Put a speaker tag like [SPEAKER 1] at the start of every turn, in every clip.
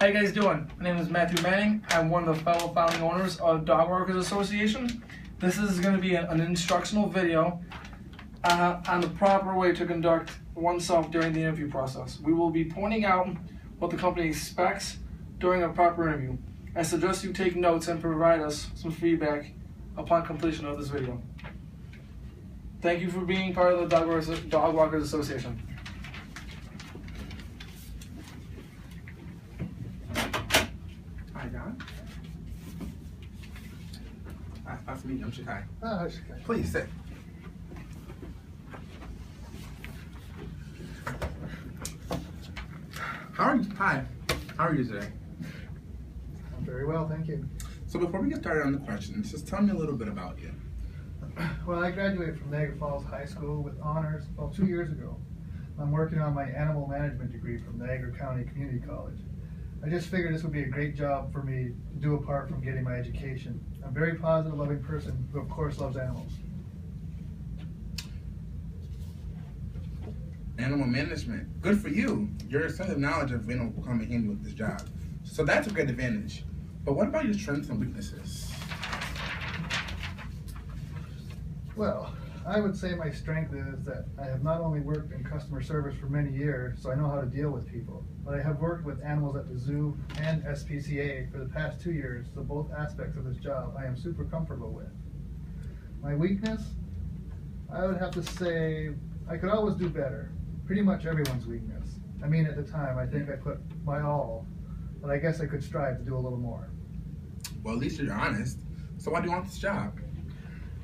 [SPEAKER 1] How you guys doing? My name is Matthew Manning. I'm one of the fellow founding owners of Dog Walkers Association. This is going to be an instructional video on the proper way to conduct oneself during the interview process. We will be pointing out what the company expects during a proper interview. I suggest you take notes and provide us some feedback upon completion of this video. Thank you for being part of the Dog Walkers Association.
[SPEAKER 2] Hi, John. Nice to meet you. I'm Shikai.
[SPEAKER 3] Hi, Shikai.
[SPEAKER 2] Please sit. Hi. How are you today?
[SPEAKER 3] I'm very well, thank you.
[SPEAKER 2] So before we get started on the questions, just tell me a little bit about you.
[SPEAKER 3] Well, I graduated from Niagara Falls High School with honors about 2 years ago. I'm working on my animal management degree from Niagara County Community College. I just figured this would be a great job for me to do apart from getting my education. I'm a very positive, loving person who, of course, loves animals.
[SPEAKER 2] Animal management. Good for you. Your extensive knowledge of animals will come in handy with this job. So that's a great advantage. But what about your strengths and weaknesses?
[SPEAKER 3] Well, I would say my strength is that I have not only worked in customer service for many years, so I know how to deal with people, but I have worked with animals at the zoo and SPCA for the past 2 years, so both aspects of this job I am super comfortable with. My weakness? I would have to say I could always do better. Pretty much everyone's weakness. I mean, at the time, I think I put my all, but I guess I could strive to do a little more.
[SPEAKER 2] Well, at least you're honest. So why do you want this job?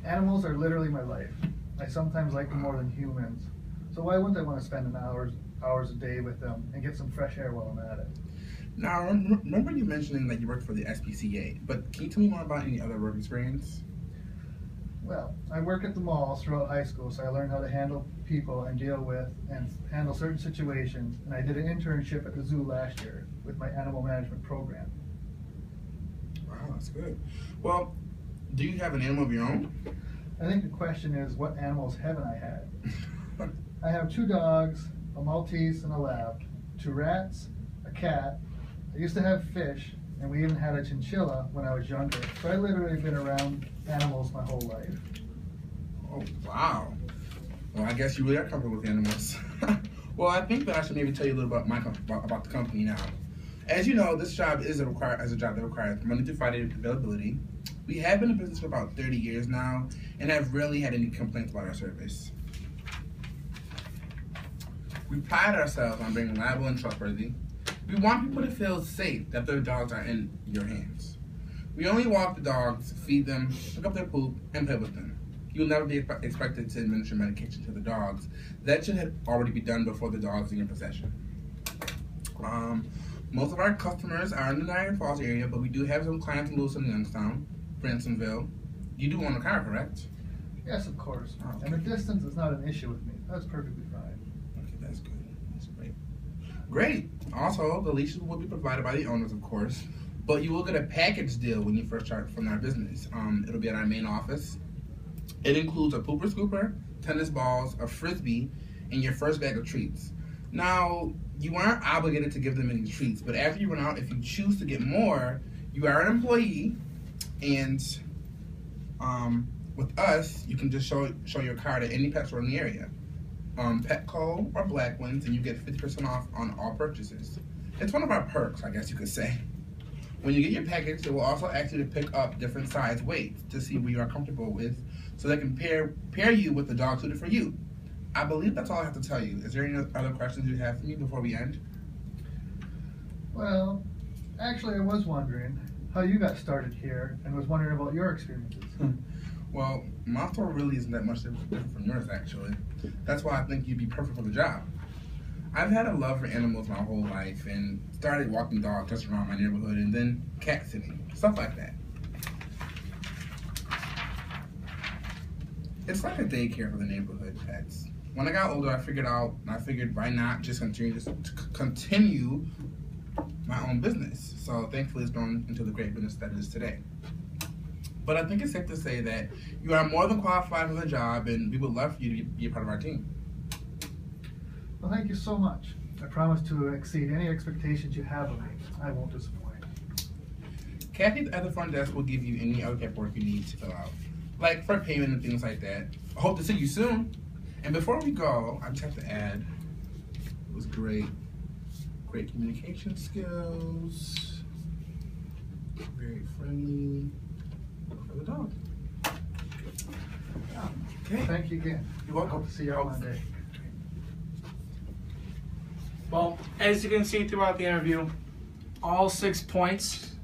[SPEAKER 3] Animals are literally my life. I sometimes like them more than humans. So why wouldn't I want to spend hours a day with them and get some fresh air while I'm at it?
[SPEAKER 2] Now, remember you mentioning that you worked for the SPCA, but can you tell me more about any other work experience?
[SPEAKER 3] Well, I worked at the malls throughout high school, so I learned how to handle people and deal with and handle certain situations, and I did an internship at the zoo last year with my animal management program.
[SPEAKER 2] Wow, that's good. Well, do you have an animal of your own?
[SPEAKER 3] I think the question is, what animals haven't I had? I have 2 dogs, a Maltese and a Lab, 2 rats, a cat. I used to have fish, and we even had a chinchilla when I was younger. So I literally been around animals my whole life.
[SPEAKER 2] Oh, wow. Well, I guess you really are comfortable with animals. Well, I think that I should maybe tell you a little about the company now. As you know, this job is a job that requires Monday through Friday availability. We have been in business for about 30 years now and have rarely had any complaints about our service. We pride ourselves on being reliable and trustworthy. We want people to feel safe that their dogs are in your hands. We only walk the dogs, feed them, pick up their poop, and play with them. You'll never be expected to administer medication to the dogs. That should already be done before the dog's in your possession. Most of our customers are in the Niagara Falls area, but we do have some clients in Lewiston and Youngstown, Bransonville. You do own a car, correct?
[SPEAKER 3] Yes, of course.
[SPEAKER 2] Oh, okay.
[SPEAKER 3] And the distance is not an issue with me. That's perfectly fine.
[SPEAKER 2] Okay, that's good. That's great. Great. Also, the leashes will be provided by the owners, of course, but you will get a package deal when you first start from our business. It'll be at our main office. It includes a pooper scooper, tennis balls, a frisbee, and your first bag of treats. Now, you aren't obligated to give them any treats, but after you run out, if you choose to get more, you are an employee, and with us, you can just show your card at any pet store in the area. Petco or Blackwinds, and you get 50% off on all purchases. It's one of our perks, I guess you could say. When you get your package, it will also ask you to pick up different size weights to see what you are comfortable with, so they can pair you with the dog suited for you. I believe that's all I have to tell you. Is there any other questions you have for me before we end?
[SPEAKER 3] Well, actually, I was wondering how you got started here and was wondering about your experiences.
[SPEAKER 2] Well, my story really isn't that much different from yours, actually. That's why I think you'd be perfect for the job. I've had a love for animals my whole life and started walking dogs just around my neighborhood and then cat sitting, stuff like that. It's like a daycare for the neighborhood pets. When I got older, I figured why not just continue my own business. So thankfully it's grown into the great business that it is today. But I think it's safe to say that you are more than qualified for the job, and we would love for you to be a part of our team.
[SPEAKER 3] Well, thank you so much. I promise to exceed any expectations you have of me. I won't disappoint.
[SPEAKER 2] Kathy at the front desk will give you any other paperwork you need to fill out, like for payment and things like that. I hope to see you soon. And before we go, I just have to add, it was great. Great communication skills. Very friendly for the dog. Okay.
[SPEAKER 3] Thank you again.
[SPEAKER 2] You're welcome.
[SPEAKER 3] Hope to see you on Monday.
[SPEAKER 1] Well, as you can see throughout the interview, all 6 points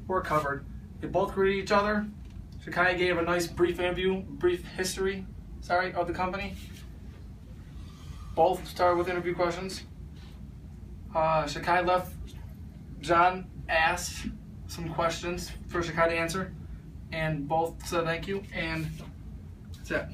[SPEAKER 1] were covered. They both greeted each other. Shakai gave a nice brief history, of the company. Both started with interview questions. Shakai left. John asked some questions for Shakai to answer, and both said thank you, and that's it.